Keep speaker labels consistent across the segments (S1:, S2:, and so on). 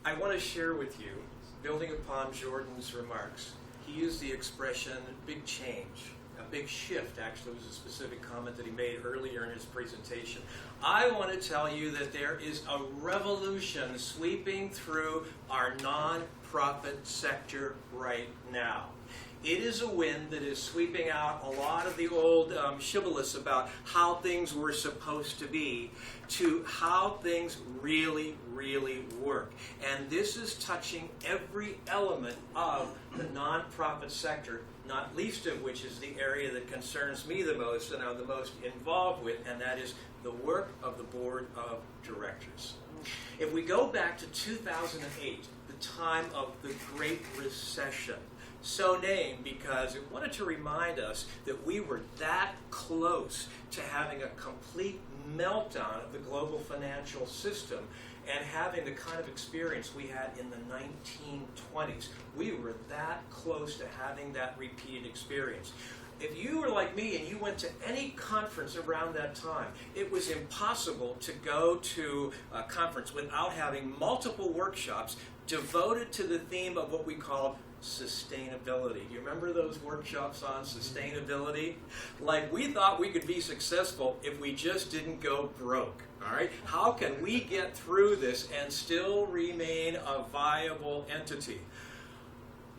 S1: I want to share with you, building upon Jordan's remarks, he used the expression big change. A big shift, actually, was a specific comment that he made earlier in his presentation. I want to tell you that there is a revolution sweeping through our nonprofit sector right now. It is a wind that is sweeping out a lot of the old shibboleths about how things were supposed to be to how things really, really work. And this is touching every element of the nonprofit sector, not least of which is the area that concerns me the most and I'm the most involved with, and that is the work of the Board of Directors. If we go back to 2008, the time of the Great Recession, so named because it wanted to remind us that we were that close to having a complete meltdown of the global financial system and having the kind of experience we had in the 1920s. We were that close to having that repeated experience. If you were like me and you went to any conference around that time, it was impossible to go to a conference without having multiple workshops devoted to the theme of what we call sustainability. Do you remember those workshops on sustainability? Like, we thought we could be successful if we just didn't go broke. All right? How can we get through this and still remain a viable entity?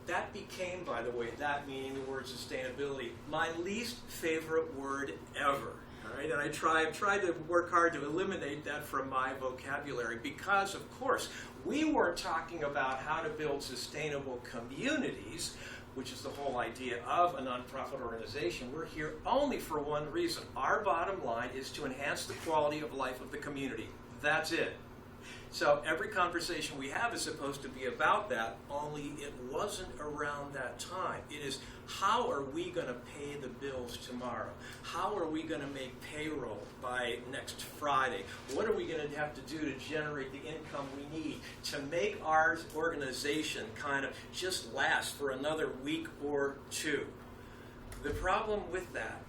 S1: That became, by the way, that meaning the word sustainability, my least favorite word ever. All right? And I've tried to work hard to eliminate that from my vocabulary because, of course, we weren't talking about how to build sustainable communities, which is the whole idea of a nonprofit organization. We're here only for one reason. Our bottom line is to enhance the quality of life of the community. That's it. So every conversation we have is supposed to be about that, only it wasn't around that time. It is, how are we going to pay the bills tomorrow? How are we going to make payroll by next Friday? What are we going to have to do to generate the income we need to make our organization kind of just last for another week or two? The problem with that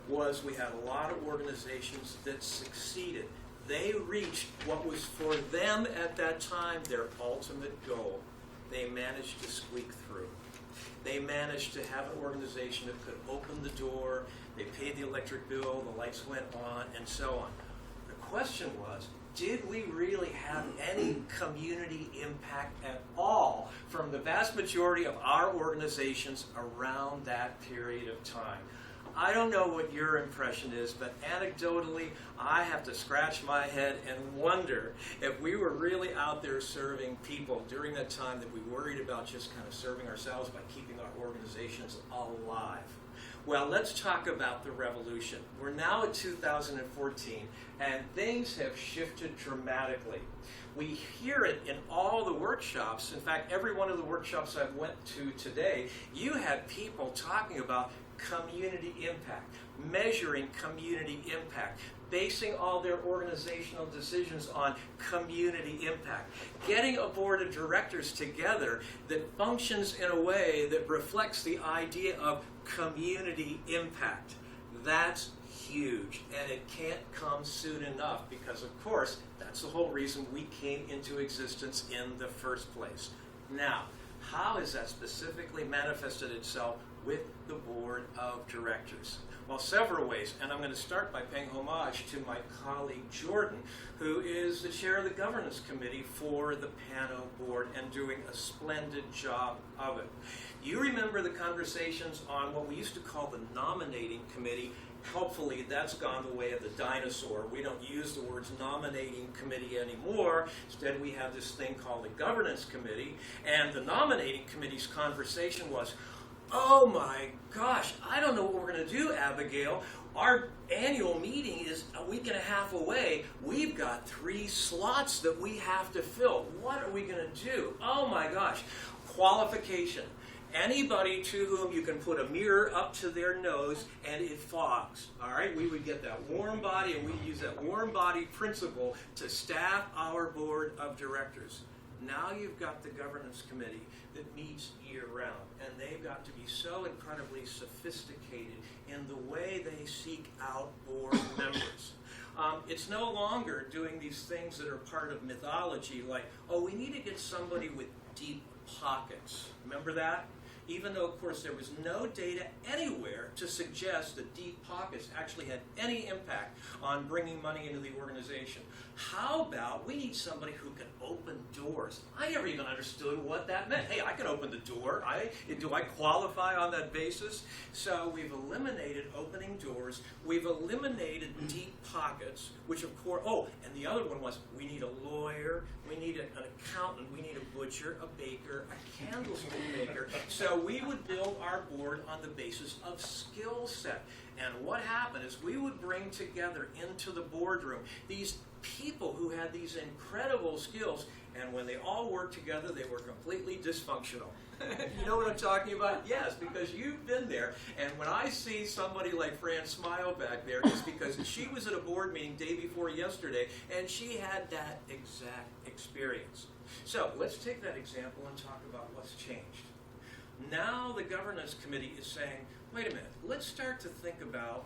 S1: was we had a lot of organizations that succeeded. They reached what was for them at that time their ultimate goal. They managed to squeak through. They managed to have an organization that could open the door, they paid the electric bill, the lights went on, and so on. The question was, did we really have any community impact at all from the vast majority of our organizations around that period of time? I don't know what your impression is, but anecdotally, I have to scratch my head and wonder if we were really out there serving people during that time that we worried about just kind of serving ourselves by keeping our organizations alive. Well, let's talk about the revolution. We're now at 2014, and things have shifted dramatically. We hear it in all the workshops. In fact, every one of the workshops I've went to today, you had people talking about community impact, measuring community impact, basing all their organizational decisions on community impact, getting a board of directors together that functions in a way that reflects the idea of community impact. That's huge, and it can't come soon enough because, of course, that's the whole reason we came into existence in the first place. Now, how has that specifically manifested itself with the board of directors? Well, several ways, and I'm going to start by paying homage to my colleague Jordan, who is the chair of the governance committee for the PANO board and doing a splendid job of it. You remember the conversations on what we used to call the nominating committee. Helpfully, that's gone the way of the dinosaur. We don't use the words nominating committee anymore. Instead, we have this thing called the governance committee, and the nominating committee's conversation was, oh my gosh, I don't know what we're going to do, Abigail. Our annual meeting is a week and a half away. We've got 3 slots that we have to fill. What are we going to do? Oh my gosh. Qualification. Anybody to whom you can put a mirror up to their nose and it fogs. All right, we would get that warm body, and we'd use that warm body principle to staff our board of directors. Now you've got the governance committee that meets year-round, and they've got to be so incredibly sophisticated in the way they seek out board members. It's no longer doing these things that are part of mythology, like, oh, we need to get somebody with deep pockets. Remember that? Even though, of course, there was no data anywhere to suggest that deep pockets actually had any impact on bringing money into the organization. How about we need somebody who can open doors? I never even understood what that meant. Hey, I can open the door. Do I qualify on that basis? So we've eliminated opening doors. We've eliminated deep pockets, which of course, oh, and the other one was we need a lawyer, we need an accountant, we need a butcher, a baker, a candlestick maker. So we would build our board on the basis of skill set. And what happened is we would bring together into the boardroom these people who had these incredible skills, and when they all worked together, they were completely dysfunctional. You know what I'm talking about? Yes, because you've been there. And when I see somebody like Fran smile back there, it's because she was at a board meeting day before yesterday, and she had that exact experience. So let's take that example and talk about what's changed. Now the governance committee is saying, wait a minute, let's start to think about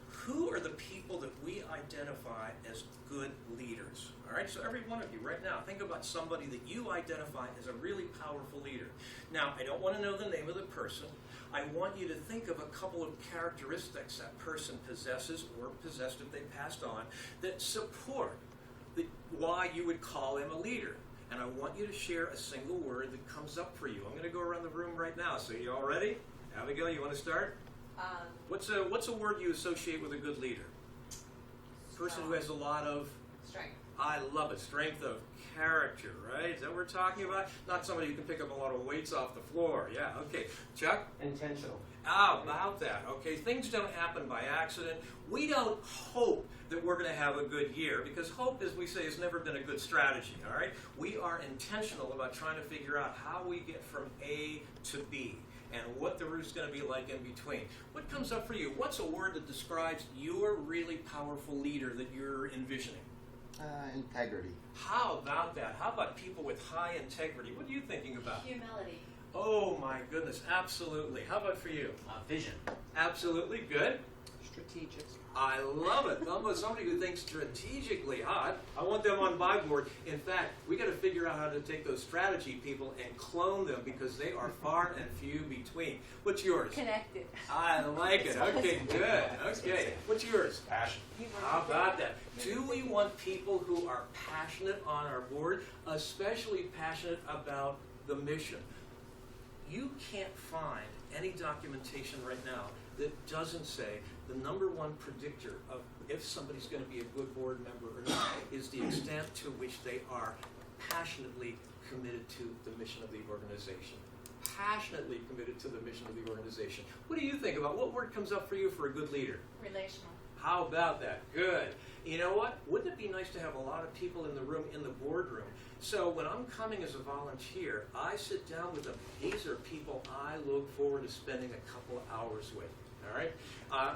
S1: who are the people that we identify as good leaders. All right, so every one of you right now, think about somebody that you identify as a really powerful leader. Now, I don't want to know the name of the person. I want you to think of a couple of characteristics that person possesses or possessed if they passed on that support why you would call him a leader. And I want you to share a single word that comes up for you. I'm going to go around the room right now. So you all ready? Abigail, you want to start? What's a word you associate with a good leader? Person who has a lot of
S2: strength.
S1: I love it. Strength of character, right? Is that what we're talking about? Not somebody who can pick up a lot of weights off the floor. Yeah, okay. Chuck?
S3: Intentional.
S1: How about that? Okay, things don't happen by accident. We don't hope that we're going to have a good year, because hope, as we say, has never been a good strategy, all right? We are intentional about trying to figure out how we get from A to B and what the route's going to be like in between. What comes up for you? What's a word that describes your really powerful leader that you're envisioning?
S3: Integrity.
S1: How about that? How about people with high integrity? What are you thinking about?
S2: Humility.
S1: Oh my goodness, absolutely. How about for you?
S3: Vision.
S1: Absolutely, good.
S4: Strategic.
S1: I love it. Somebody who thinks strategically. I want them on my board. In fact, we got to figure out how to take those strategy people and clone them, because they are far and few between. What's yours?
S2: Connected.
S1: I like it. Okay, good. Okay. What's yours?
S3: Passion.
S1: How about that? Do we want people who are passionate on our board, especially passionate about the mission? You can't find any documentation right now that doesn't say the number one predictor of if somebody's going to be a good board member or not is the extent to which they are passionately committed to the mission of the organization. Passionately committed to the mission of the organization. What do you think about what word comes up for you for a good leader?
S2: Relational.
S1: How about that? Good. You know what? Wouldn't it be nice to have a lot of people in the room, in the boardroom? So when I'm coming as a volunteer, I sit down with them. These are people I look forward to spending a couple of hours with. All right?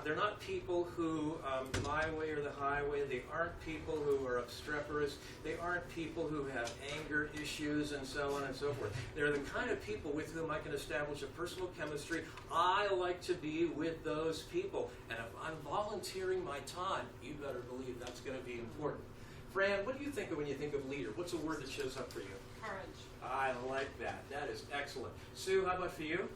S1: They're not people who, my way or the highway. They aren't people who are obstreperous. They aren't people who have anger issues and so on and so forth. They're the kind of people with whom I can establish a personal chemistry. I like to be with those people. And if I'm volunteering my time, you better believe that's going to be important. Fran, what do you think of when you think of leader? What's a word that shows up for you?
S2: Courage.
S1: I like that. That is excellent. Sue, how about for you?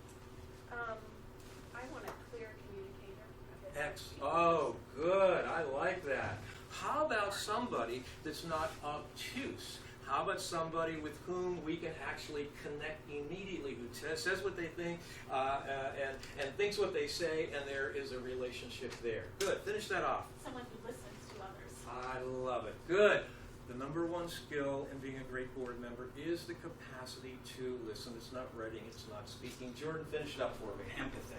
S5: I want a clear communicator.
S1: Oh, good. I like that. How about somebody that's not obtuse? How about somebody with whom we can actually connect immediately, who says what they think and thinks what they say, and there is a relationship there? Good. Finish that off.
S2: Someone who listens to others.
S1: I love it. Good. The number one skill in being a great board member is the capacity to listen. It's not writing, it's not speaking. Jordan, finish it up for me.
S4: Empathy.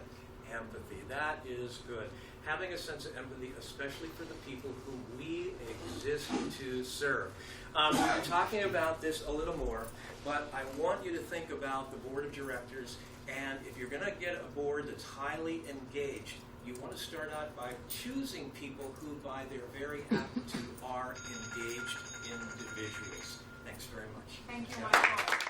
S1: Empathy. That is good. Having a sense of empathy, especially for the people who we exist to serve. I'm talking about this a little more, but I want you to think about the board of directors, and if you're going to get a board that's highly engaged, you want to start out by choosing people who, by their very aptitude, are engaged individuals. Thanks very much.
S2: Thank you, Michael.